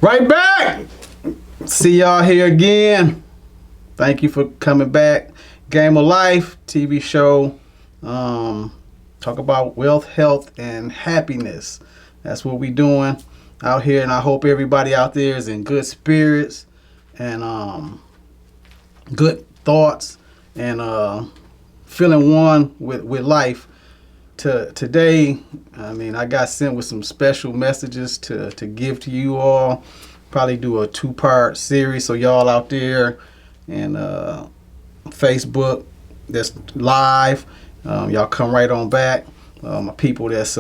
Right back. See y'all here again. Thank you for coming back. Game of Life TV show. Talk about wealth, health, and happiness. That's what we doing out here, and I hope everybody out there is in good spirits and good thoughts and feeling one with life. Today, I mean, I got sent with some special messages to give to you all. Probably do a 2-part series, so y'all out there and Facebook that's live, y'all come right on back. My people that's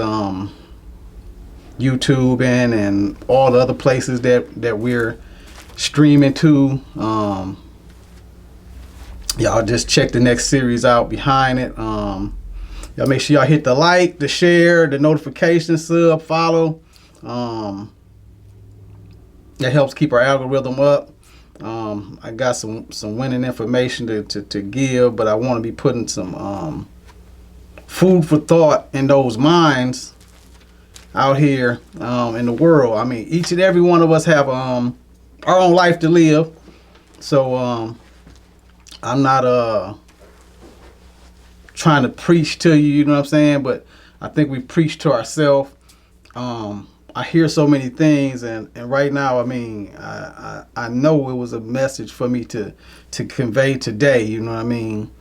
YouTube and all the other places that we're streaming to. Y'all just check the next series out behind it. Y'all make sure y'all hit the like, the share, the notification, sub, follow. That helps keep our algorithm up. I got some winning information to give, but I want to be putting some food for thought in those minds out here in the world. I mean, each and every one of us have our own life to live. So I'm not trying to preach to you, you know what I'm saying? But I think we preach to ourselves. I hear so many things, and right now, I mean, I know it was a message for me to convey today, you know what I mean?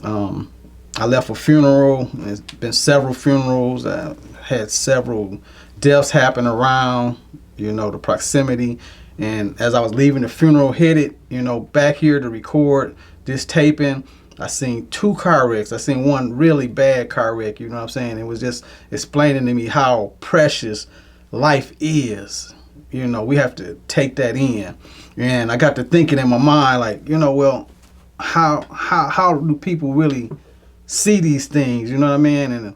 I left a funeral. There's been several funerals. I had several deaths happen around, you know, the proximity. And as I was leaving the funeral, headed, you know, back here to record this taping, I seen 2 car wrecks. I seen one really bad car wreck, you know what I'm saying? It was just explaining to me how precious life is. You know, we have to take that in. And I got to thinking in my mind, like, you know, well, how do people really see these things, you know what I mean? And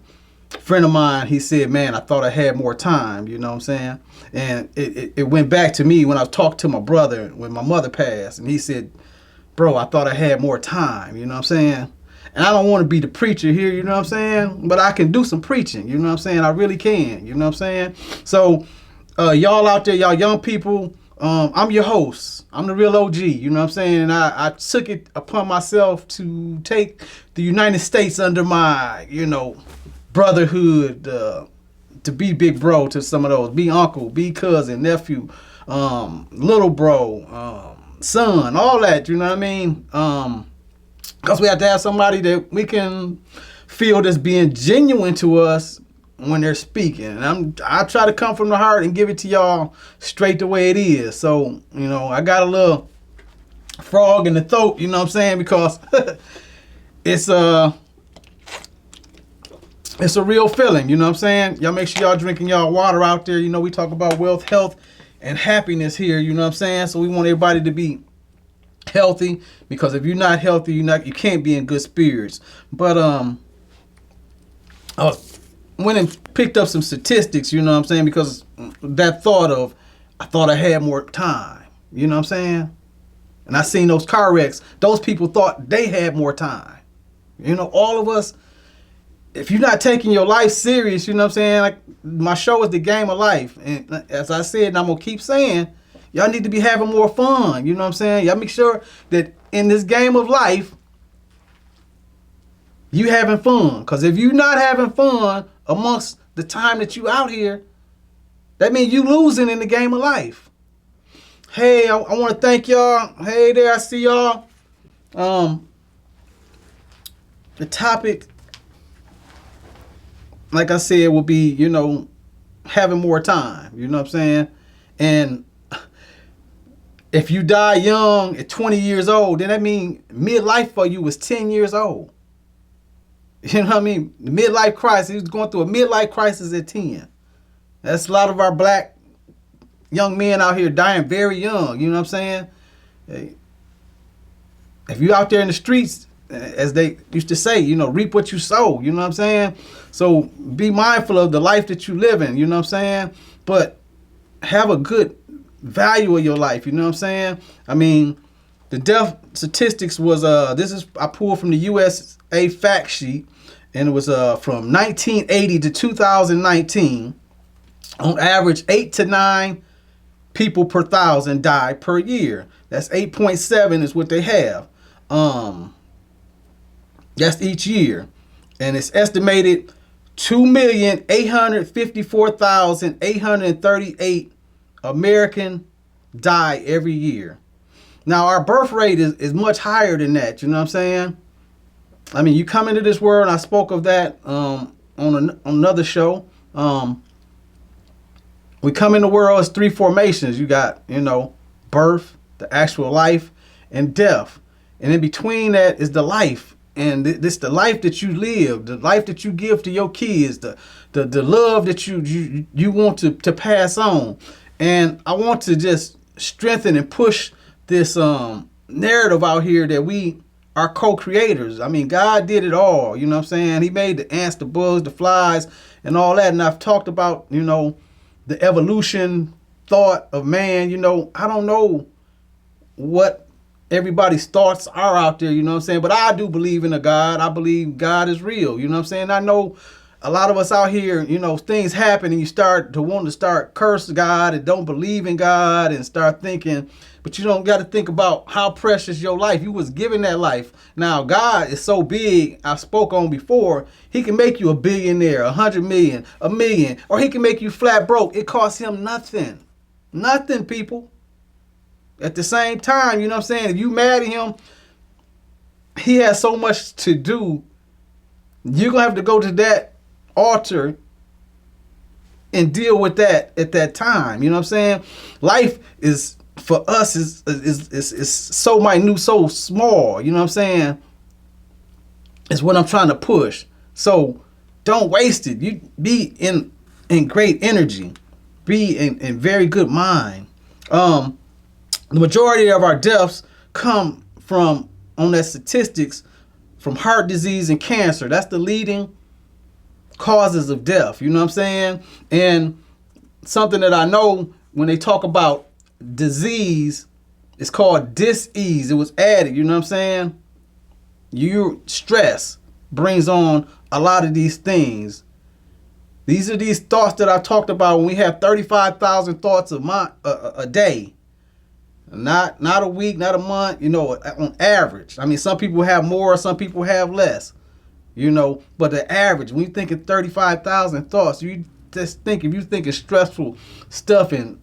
a friend of mine, he said, man, I thought I had more time, you know what I'm saying? And it went back to me when I talked to my brother when my mother passed, and he said, bro, I thought I had more time, you know what I'm saying? And I don't want to be the preacher here, you know what I'm saying? But I can do some preaching, you know what I'm saying? I really can, you know what I'm saying? So y'all out there, y'all young people, I'm your host. I'm the real OG, you know what I'm saying? And I took it upon myself to take the United States under my, you know, brotherhood, to be big bro to some of those, be uncle, be cousin, nephew, little bro, son, all that, you know what I mean? Because we have to have somebody that we can feel that's being genuine to us when they're speaking. And I try to come from the heart and give it to y'all straight the way it is. So, you know, I got a little frog in the throat, you know what I'm saying? Because it's a real feeling, you know what I'm saying? Y'all make sure y'all drinking y'all water out there. You know, we talk about wealth, health, and happiness here, you know what I'm saying? So we want everybody to be healthy, because if you're not healthy, you can't be in good spirits. But I went and picked up some statistics, you know what I'm saying? Because that thought of, I thought I had more time, you know what I'm saying? And I seen those car wrecks. Those people thought they had more time. You know, all of us, if you're not taking your life serious, you know what I'm saying? Like, my show is the game of life. And as I said, and I'm going to keep saying, y'all need to be having more fun. You know what I'm saying? Y'all make sure that in this game of life, you having fun. Because if you're not having fun amongst the time that you out here, that means you losing in the game of life. Hey, I want to thank y'all. Hey there, I see y'all. The topic, like I said, will be, you know, having more time. You know what I'm saying? And if you die young at 20 years old, then that means midlife for you was 10 years old. You know what I mean? The midlife crisis, he was going through a midlife crisis at 10. That's a lot of our black young men out here dying very young. You know what I'm saying? Hey, if you out there in the streets, as they used to say, you know, reap what you sow. You know what I'm saying? So be mindful of the life that you live in. You know what I'm saying? But have a good value of your life, you know what I'm saying? I mean, the death statistics was I pulled from the USA fact sheet, and it was from 1980 to 2019. On average, 8 to 9 people per thousand die per year. That's 8.7 is what they have. That's each year. And it's estimated 2,854,838 American die every year. Now, our birth rate is much higher than that. You know what I'm saying? I mean, you come into this world, and I spoke of that on another show. We come in the world as three formations. You got, birth, the actual life, and death. And in between that is the life. And this the life that you live, the life that you give to your kids, the love that you want to pass on. And I want to just strengthen and push this narrative out here that we are co-creators. I mean, God did it all. You know what I'm saying? He made the ants, the bugs, the flies, and all that. And I've talked about, the evolution thought of man. I don't know what everybody's thoughts are out there, you know what I'm saying? But I do believe in a God. I believe God is real, you know what I'm saying? I know a lot of us out here, things happen and you start to want to start curse God and don't believe in God and start thinking, but you don't got to think about how precious your life. You was given that life. Now, God is so big, I spoke on before, he can make you a billionaire, 100 million, a million, or he can make you flat broke. It costs him nothing. Nothing, people. At the same time, you know what I'm saying? If you mad at him, he has so much to do. You're going to have to go to that altar and deal with that at that time. You know what I'm saying? Life is, for us, is so minute, so small. You know what I'm saying? It's what I'm trying to push. So don't waste it. You be in great energy. Be in very good mind. The majority of our deaths come from, on that statistics, from heart disease and cancer. That's the leading causes of death. You know what I'm saying? And something that I know when they talk about disease, it's called dis-ease. It was added. You know what I'm saying? Your stress brings on a lot of these things. These are these thoughts that I talked about when we have 35,000 thoughts a day. Not a week, not a month, on average. I mean, some people have more, some people have less, but the average, when you think of 35,000 thoughts, you just think, if you thinking stressful stuff and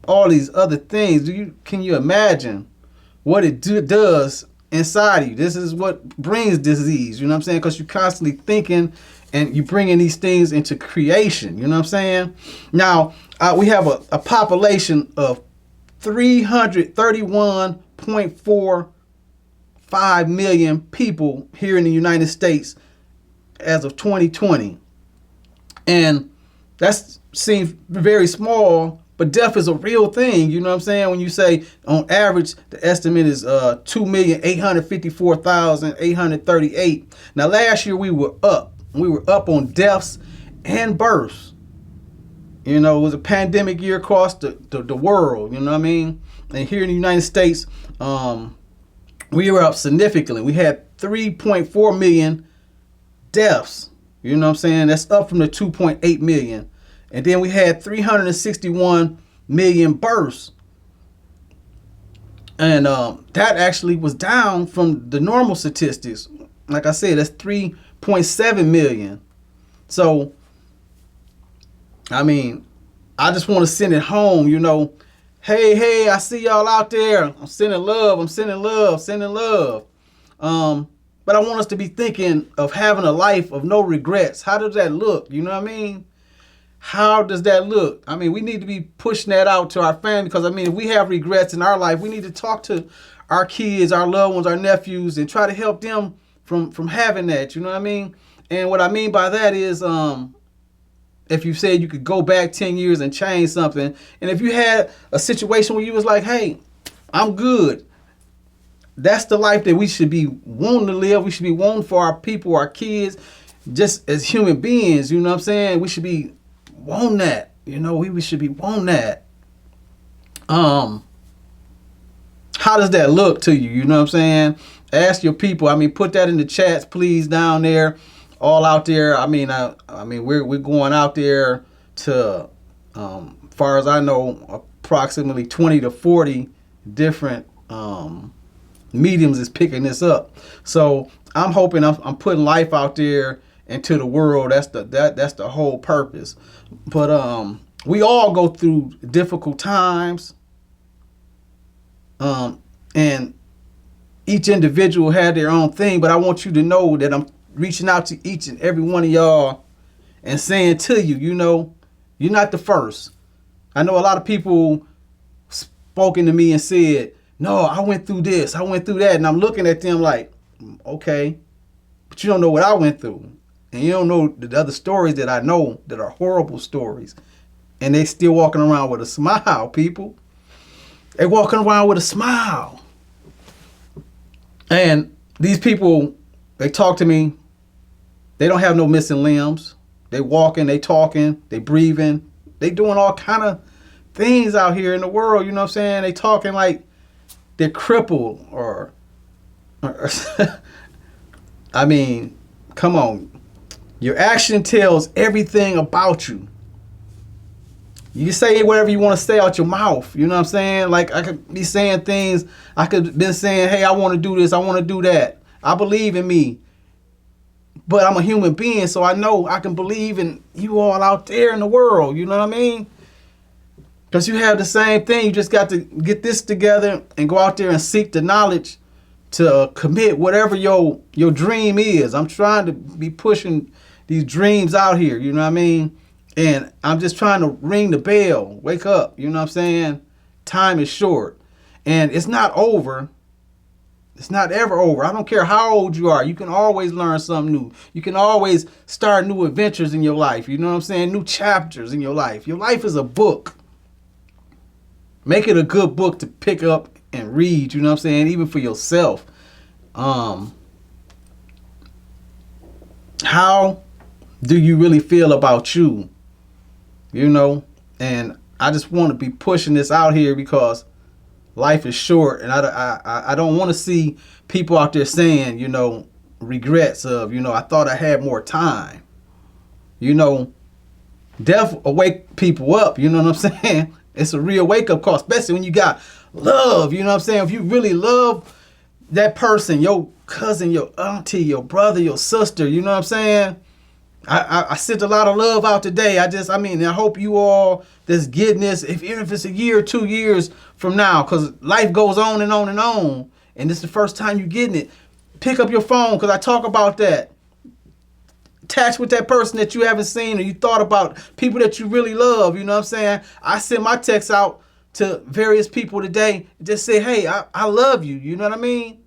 all these other things, can you imagine what it does inside of you? This is what brings disease, you know what I'm saying? Because you're constantly thinking and you bringing these things into creation, you know what I'm saying? Now, we have a population of 331.45 million people here in the United States as of 2020. And that seems very small, but death is a real thing. You know what I'm saying? When you say on average, the estimate is 2,854,838. Now, last year we were up. We were up on deaths and births. It was a pandemic year across the world, you know what I mean? And here in the United States, we were up significantly. We had 3.4 million deaths, you know what I'm saying? That's up from the 2.8 million. And then we had 361 million births. And that actually was down from the normal statistics. Like I said, that's 3.7 million. So, I mean, I just want to send it home, Hey, I see y'all out there. I'm sending love. But I want us to be thinking of having a life of no regrets. How does that look? You know what I mean? How does that look? I mean, we need to be pushing that out to our family because, if we have regrets in our life, we need to talk to our kids, our loved ones, our nephews, and try to help them from having that. You know what I mean? And what I mean by that is, if you said you could go back 10 years and change something, and if you had a situation where you was like, hey, I'm good. That's the life that we should be wanting to live. We should be wanting for our people, our kids, just as human beings, you know what I'm saying? We should be wanting that. We should be wanting that. How does that look to you? You know what I'm saying? Ask your people. Put that in the chats, please, down there. All out there. We're going out there to far as I know, approximately 20 to 40 different mediums is picking this up. So I'm hoping I'm putting life out there into the world. That's the whole purpose. But we all go through difficult times, and each individual had their own thing. But I want you to know that I'm reaching out to each and every one of y'all and saying to you, you're not the first. I know a lot of people spoken to me and said, no, I went through this, I went through that. And I'm looking at them like, okay, but you don't know what I went through. And you don't know the other stories that I know that are horrible stories. And they still walking around with a smile, people. They walking around with a smile. And these people, they talk to me, they don't have no missing limbs. They walking, they talking, they breathing. They doing all kind of things out here in the world, you know what I'm saying? They talking like they're crippled or I mean, come on. Your action tells everything about you. You can say whatever you want to say out your mouth. You know what I'm saying? Like I could be saying things. I could have been saying, hey, I want to do this. I want to do that. I believe in me. But I'm a human being, so I know I can believe in you all out there in the world. You know what I mean? Because you have the same thing. You just got to get this together and go out there and seek the knowledge to commit whatever your dream is. I'm trying to be pushing these dreams out here. You know what I mean? And I'm just trying to ring the bell. Wake up. You know what I'm saying? Time is short. And it's not over. It's not ever over. I don't care how old you are. You can always learn something new. You can always start new adventures in your life. You know what I'm saying? New chapters in your life. Your life is a book. Make it a good book to pick up and read. You know what I'm saying? Even for yourself. How do you really feel about you? You know? And I just want to be pushing this out here because life is short, and I don't want to see people out there saying, regrets of, I thought I had more time. Death will wake people up, you know what I'm saying? It's a real wake-up call, especially when you got love, you know what I'm saying? If you really love that person, your cousin, your auntie, your brother, your sister, you know what I'm saying? I sent a lot of love out today. I hope you all that's getting this, even if it's a year or 2 years from now, because life goes on and on and on, and this is the first time you're getting it, pick up your phone, because I talk about that. Attach with that person that you haven't seen or you thought about, people that you really love, you know what I'm saying? I sent my text out to various people today, just say, hey, I love you, you know what I mean?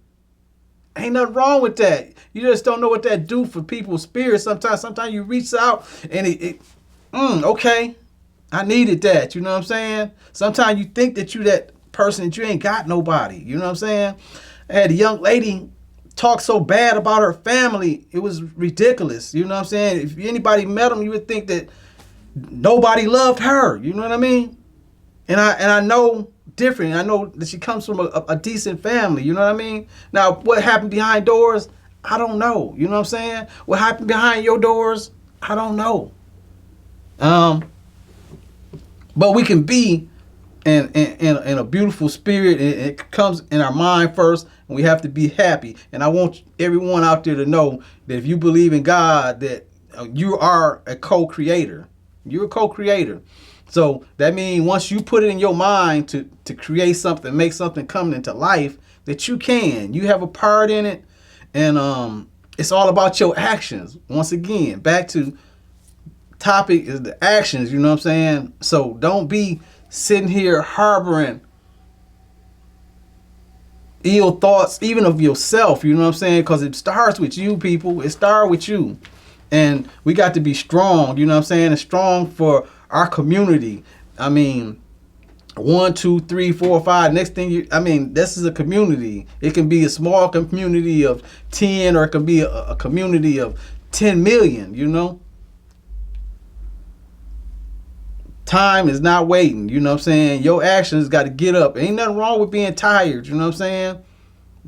Ain't nothing wrong with that. You just don't know what that do for people's spirits. Sometimes you reach out and okay, I needed that. You know what I'm saying? Sometimes you think that you that person that you ain't got nobody. You know what I'm saying? I had a young lady talk so bad about her family. It was ridiculous. You know what I'm saying? If anybody met them, you would think that nobody loved her. You know what I mean? And I know different. I know that she comes from a decent family. You know what I mean? Now, what happened behind doors, I don't know. You know what I'm saying? What happened behind your doors, I don't know. But we can be in a beautiful spirit. It comes in our mind first, and we have to be happy. And I want everyone out there to know that if you believe in God, that you are a co-creator. You're a co-creator. So that means once you put it in your mind to create something, make something come into life, that you can. You have a part in it. And it's all about your actions. Once again, back to topic is the actions, you know what I'm saying? So don't be sitting here harboring ill thoughts, even of yourself, you know what I'm saying? Because it starts with you, people. It starts with you. And we got to be strong, you know what I'm saying? And strong for our community. I mean, 1, 2, 3, 4, 5. Next thing this is a community. It can be a small community of 10, or it can be a community of 10 million, you know? Time is not waiting, you know what I'm saying? Your actions got to get up. Ain't nothing wrong with being tired, you know what I'm saying?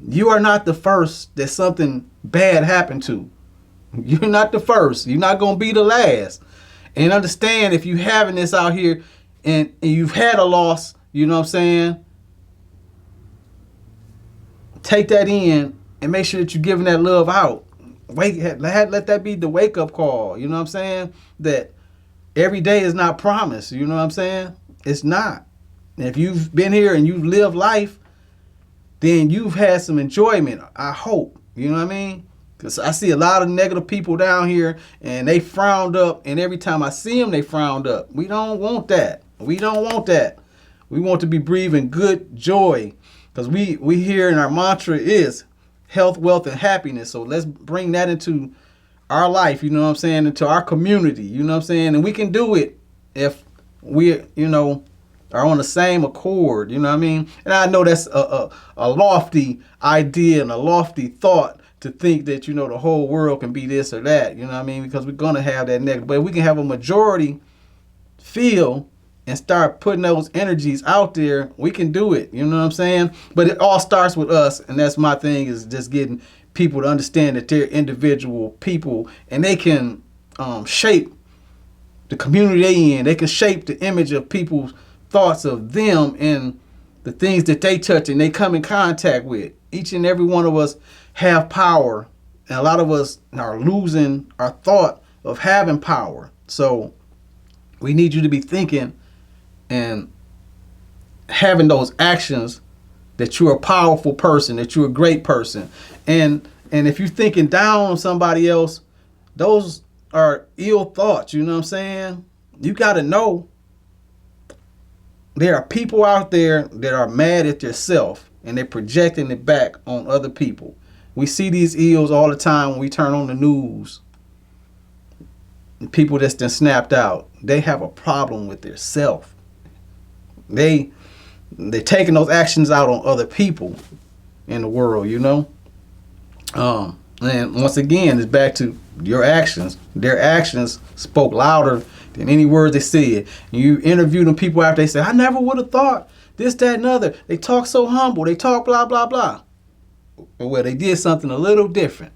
You are not the first that something bad happened to. You're not the first. You're not going to be the last. And understand, if you having this out here, and you've had a loss, you know what I'm saying? Take that in and make sure that you're giving that love out. Let that be the wake up call, you know what I'm saying? That every day is not promised, you know what I'm saying? It's not. And if you've been here and you've lived life, then you've had some enjoyment, I hope. You know what I mean? Because I see a lot of negative people down here and they frowned up, and every time I see them, they frowned up. We don't want that. We don't want that. We want to be breathing good joy, because we hear in our mantra is health, wealth, and happiness. So let's bring that into our life, you know what I'm saying, into our community, you know what I'm saying? And we can do it if we, are on the same accord, you know what I mean? And I know that's a lofty idea and a lofty thought to think that, the whole world can be this or that, you know what I mean? Because we're going to have that negative. But if we can have a majority feel and start putting those energies out there, we can do it, you know what I'm saying? But it all starts with us, and that's my thing, is just getting people to understand that they're individual people, and they can shape the community they in. They can shape the image of people's thoughts of them and the things that they touch and they come in contact with. Each and every one of us have power, and a lot of us are losing our thought of having power. So we need you to be thinking and having those actions that you're a powerful person, that you're a great person. And if you're thinking down on somebody else, those are ill thoughts, you know what I'm saying? You got to know there are people out there that are mad at themselves, and they're projecting it back on other people. We see these ills all the time when we turn on the news. People that's been snapped out, they have a problem with their self. They're taking those actions out on other people in the world, And once again, it's back to your actions. Their actions spoke louder than any words they said. You interview them people after, they say, I never would have thought this, that, and other. They talk so humble. They talk blah, blah, blah. Well, they did something a little different.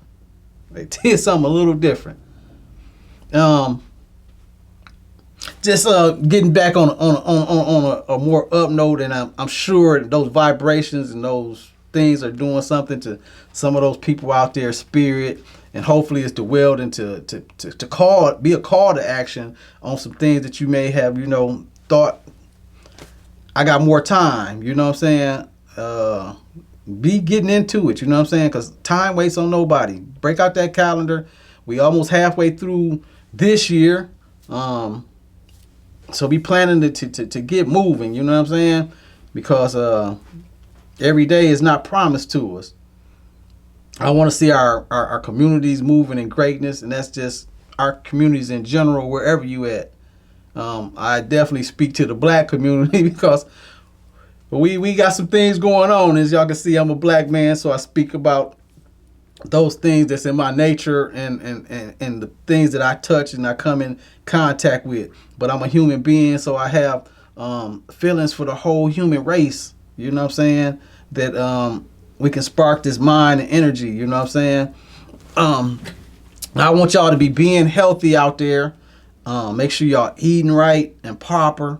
Just getting back on a more up note, and I'm sure those vibrations and those things are doing something to some of those people out there, spirit, and hopefully it's the well and to be a call to action on some things that you may have, thought, I got more time, you know what I'm saying? Be getting into it, you know what I'm saying? Because time waits on nobody. Break out that calendar. We almost halfway through this year. So be planning to get moving, you know what I'm saying? Because every day is not promised to us. I want to see our communities moving in greatness, and that's just our communities in general, wherever you at. I definitely speak to the black community because we got some things going on. As y'all can see, I'm a black man, so I speak about those things that's in my nature and the things that I touch and I come in contact with. But I'm a human being, so I have feelings for the whole human race. You know what I'm saying? That we can spark this mind and energy. You know what I'm saying? I want y'all to be being healthy out there. Make sure y'all eating right and proper.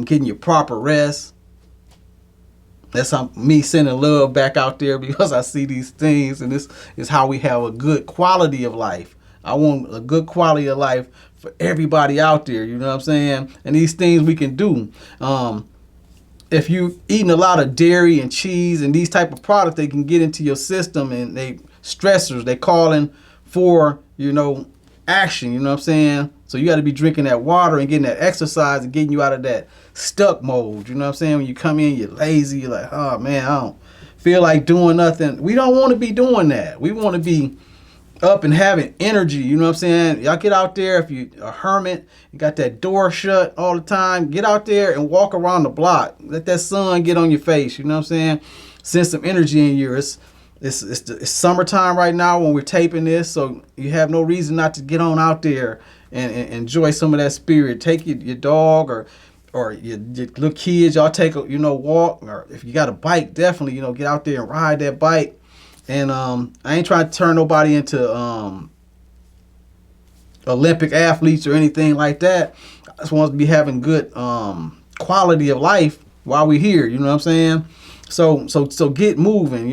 Getting your proper rest. That's me sending love back out there because I see these things, and this is how we have a good quality of life. I want a good quality of life for everybody out there, you know what I'm saying? And these things we can do. If you eating a lot of dairy and cheese and these type of products, they can get into your system, and they stressors, they calling for, action, you know what I'm saying? So you got to be drinking that water and getting that exercise and getting you out of that stuck mode. You know what I'm saying? When you come in, you're lazy. You're like, oh, man, I don't feel like doing nothing. We don't want to be doing that. We want to be up and having energy. You know what I'm saying? Y'all get out there. If you're a hermit, you got that door shut all the time, get out there and walk around the block. Let that sun get on your face. You know what I'm saying? Send some energy in you. It's summertime right now when we're taping this, so you have no reason not to get on out there and enjoy some of that spirit. Take your dog or your little kids. Y'all take a walk, or if you got a bike, definitely get out there and ride that bike. And I ain't trying to turn nobody into Olympic athletes or anything like that. just want us to be having good quality of life while we're here. You know what I'm saying? So get moving.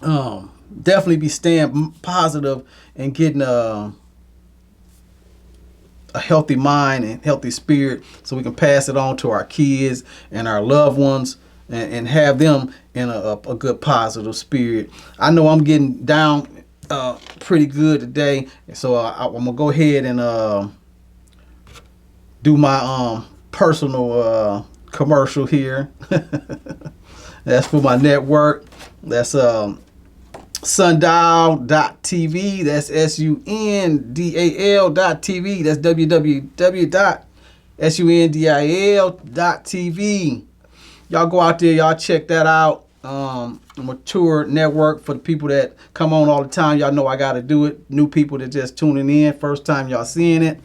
Definitely be staying positive and getting a healthy mind and healthy spirit, so we can pass it on to our kids and our loved ones, and have them in a good positive spirit. I know I'm getting down pretty good today, so I'm gonna go ahead and do my personal commercial here. That's for my network. That's sundial.tv. That's SUNDAL.tv. That's www.sundil.tv. Y'all go out there, y'all check that out. Mature network for the people that come on all the time. Y'all know I gotta do it. New people that just tuning in, first time y'all seeing it.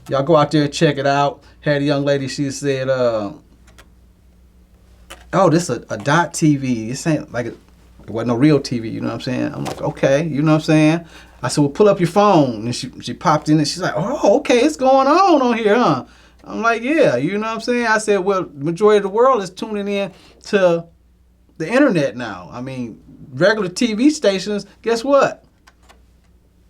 Y'all go out there and check it out. Had a young lady, she said, oh, this is a dot TV. This ain't like it wasn't no real TV, you know what I'm saying? I'm like, okay, you know what I'm saying? I said, well, pull up your phone. And she popped in and she's like, oh, okay, it's going on here, huh? I'm like, yeah, you know what I'm saying? I said, well, majority of the world is tuning in to the internet now. I mean, regular TV stations, guess what?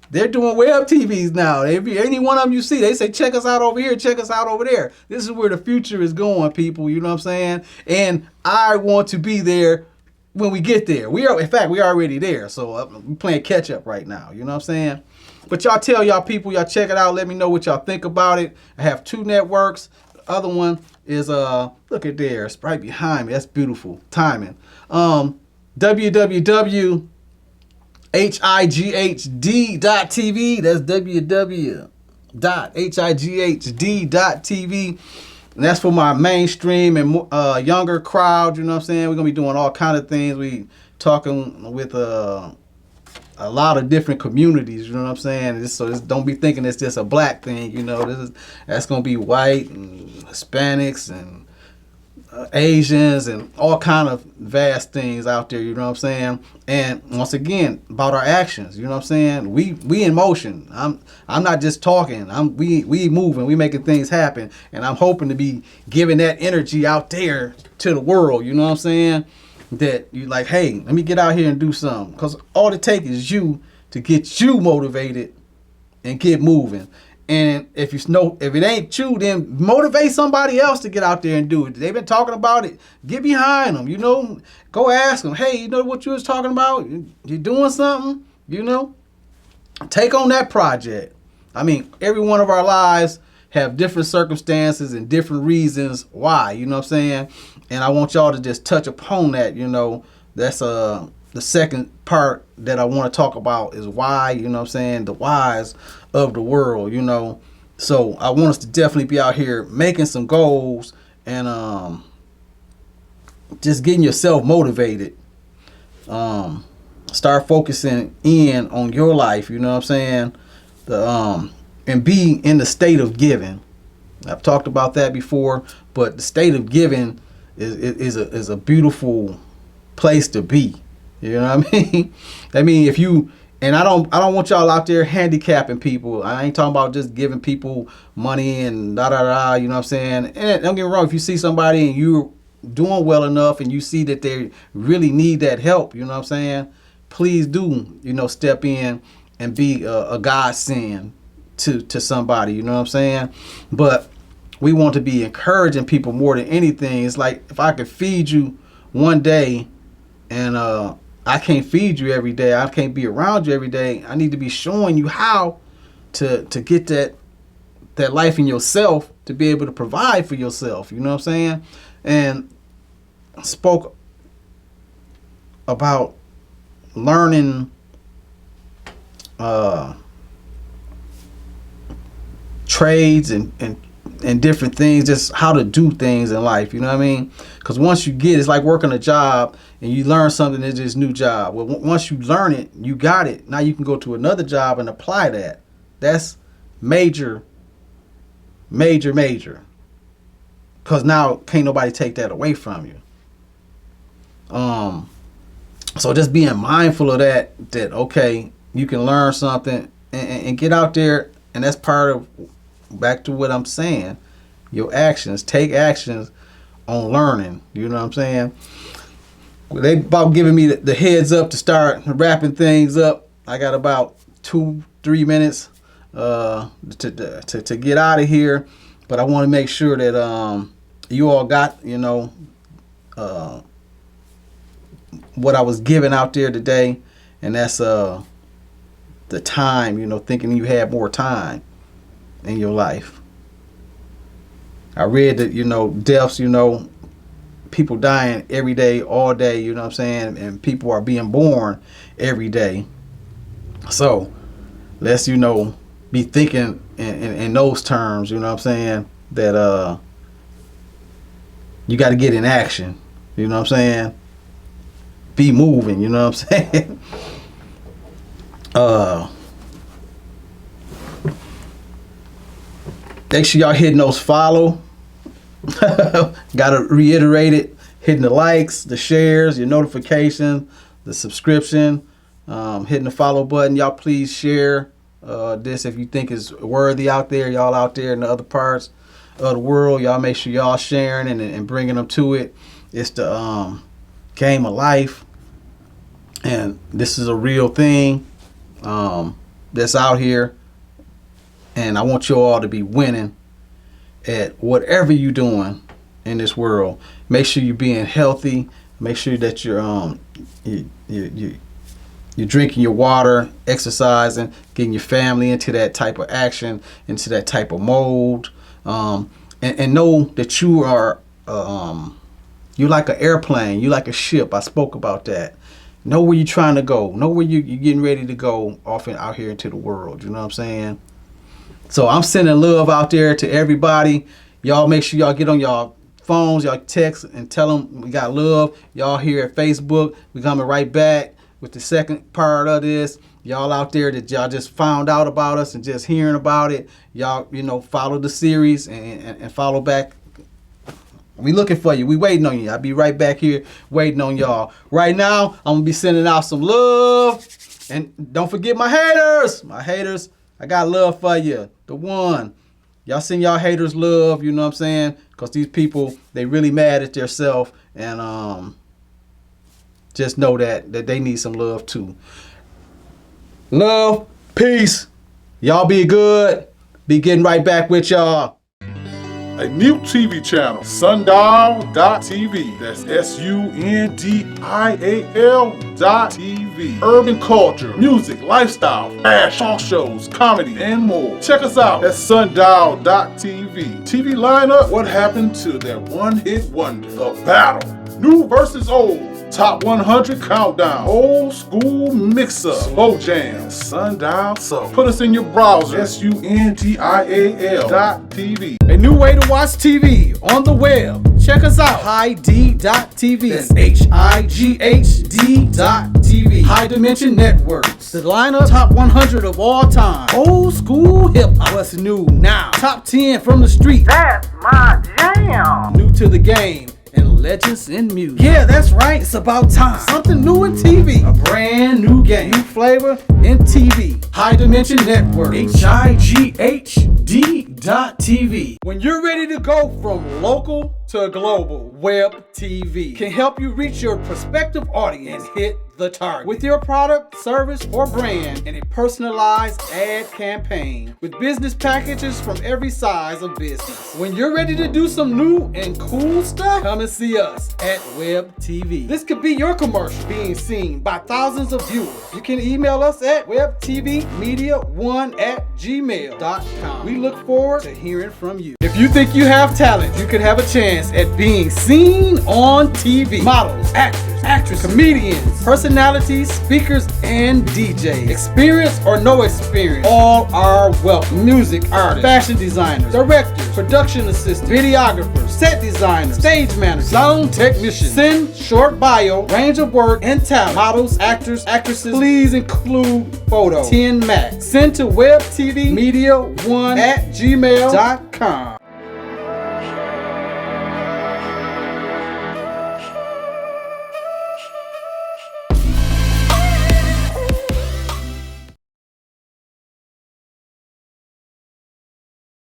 They're doing web TVs now. Any one of them you see, they say, check us out over here, check us out over there. This is where the future is going, people, you know what I'm saying? And I want to be there when we get there. In fact, we already there. So we're playing catch up right now, you know what I'm saying? But y'all tell y'all people, y'all check it out. Let me know what y'all think about it. I have 2 networks. The other one is, look at there. It's right behind me. That's beautiful timing. www.highd.tv. That's www.highd.tv. And that's for my mainstream and younger crowd. You know what I'm saying? We're going to be doing all kind of things. We talking with a lot of different communities. You know what I'm saying? So don't be thinking it's just a black thing. You know, that's going to be white and Hispanics and Asians and all kind of vast things out there, you know what I'm saying? And once again, about our actions, you know what I'm saying? We in motion. I'm not just talking. We moving. We making things happen. And I'm hoping to be giving that energy out there to the world, you know what I'm saying? That you like, hey, let me get out here and do something. Because all it takes is you to get you motivated and get moving. And if it ain't you, then motivate somebody else to get out there and do it. They've been talking about it. Get behind them, you know. Go ask them, hey, you know what you was talking about? You doing something, you know? Take on that project. I mean, every one of our lives have different circumstances and different reasons why, you know what I'm saying? And I want y'all to just touch upon that, you know. That's the second part that I want to talk about is why, you know what I'm saying? The whys of the world, you know. So I want us to definitely be out here making some goals and just getting yourself motivated. Start focusing in on your life, you know what I'm saying? And be in the state of giving. I've talked about that before, but the state of giving is a beautiful place to be. You know what I mean? I mean, if you, and I don't want y'all out there handicapping people. I ain't talking about just giving people money and you know what I'm saying? And don't get me wrong, if you see somebody and you're doing well enough and you see that they really need that help, you know what I'm saying? Please do, you know, step in and be a godsend to somebody, you know what I'm saying? But we want to be encouraging people more than anything. It's like if I could feed you one day and I can't feed you every day. I can't be around you every day. I need to be showing you how to get that life in yourself to be able to provide for yourself. You know what I'm saying? And spoke about learning trades and different things, just how to do things in life, you know what I mean? Because once you get, it's like working a job and you learn something in this new job. Well, once you learn it, you got it. Now you can go to another job and apply that. That's major. Because now can't nobody take that away from you. So just being mindful of that okay, you can learn something and get out there, and that's part of back to what I'm saying. Your actions, take actions on learning. You know what I'm saying? They about giving me the heads up to start wrapping things up. I got about 2-3 minutes to get out of here, but I want to make sure that you all got what I was giving out there today, and that's the time. Thinking you had more time in your life. I read that deaths. People dying every day, all day, you know what I'm saying? And people are being born every day. So let's, be thinking in those terms, you know what I'm saying? That you got to get in action, you know what I'm saying? Be moving, you know what I'm saying? Make sure y'all hitting those follow. Gotta reiterate it, hitting the likes, the shares, your notifications, the subscription, hitting the follow button. Y'all please share this if you think it's worthy out there. Y'all out there in the other parts of the world, y'all make sure y'all sharing and bringing them to it. It's the game of life, and this is a real thing that's out here, and I want you all to be winning at whatever you're doing in this world. Make sure you're being healthy. Make sure that you're drinking your water, exercising, getting your family into that type of action, into that type of mold, and know that you are you're like an airplane, you like a ship. I spoke about that. Know where you're trying to go. Know where you're getting ready to go off and out here into the world. You know what I'm saying? So I'm sending love out there to everybody. Y'all make sure y'all get on y'all phones, y'all text and tell them we got love. Y'all here at Facebook, we coming right back with the second part of this. Y'all out there that y'all just found out about us and just hearing about it. Y'all, follow the series and follow back. We looking for you. We waiting on you. I'll be right back here waiting on y'all. Right now, I'm going to be sending out some love. And don't forget my haters. My haters. I got love for you. The one. Y'all send y'all haters love, you know what I'm saying? Because these people, they really mad at themselves. And just know that they need some love too. Love. Peace. Y'all be good. Be getting right back with y'all. A new TV channel, sundial.tv. That's SUNDIAL.tv. Urban culture, music, lifestyle, fashion, talk shows, comedy, and more. Check us out at sundial.tv. TV lineup, what happened to that one-hit wonder? The battle, new versus old. Top 100 countdown, old school mix-up, slow jam, sundial. So put us in your browser, SUNDIAL.tv. A new way to watch TV on the web. Check us out, HighD.tv. That's HIGHD.tv. High Dimension Networks. The lineup, top 100 of all time. Old school hip hop. What's new now? Top 10 from the street. That's my jam. New to the game. And legends in music. Yeah, that's right. It's about time. Something new in TV. A brand new game. New flavor in TV. High Dimension Network. HIGHD.tv. When you're ready to go from local to global, Web TV can help you reach your prospective audience and hit the target with your product, service, or brand in a personalized ad campaign with business packages from every size of business. When you're ready to do some new and cool stuff, come and see us at Web TV. This could be your commercial being seen by thousands of viewers. You can email us at webtvmedia1@gmail.com. We look forward to hearing from you. If you think you have talent, you could have a chance at being seen on TV. Models, actors, actresses, comedians, personalities, speakers, and DJs. Experience or no experience, all are welcome. Music artists, fashion designers, directors, production assistants, videographers, set designers, stage managers, sound technicians. Send short bio, range of work, and talent. Models, actors, actresses, please include photo 10 max. Send to webtvmedia1@gmail.com.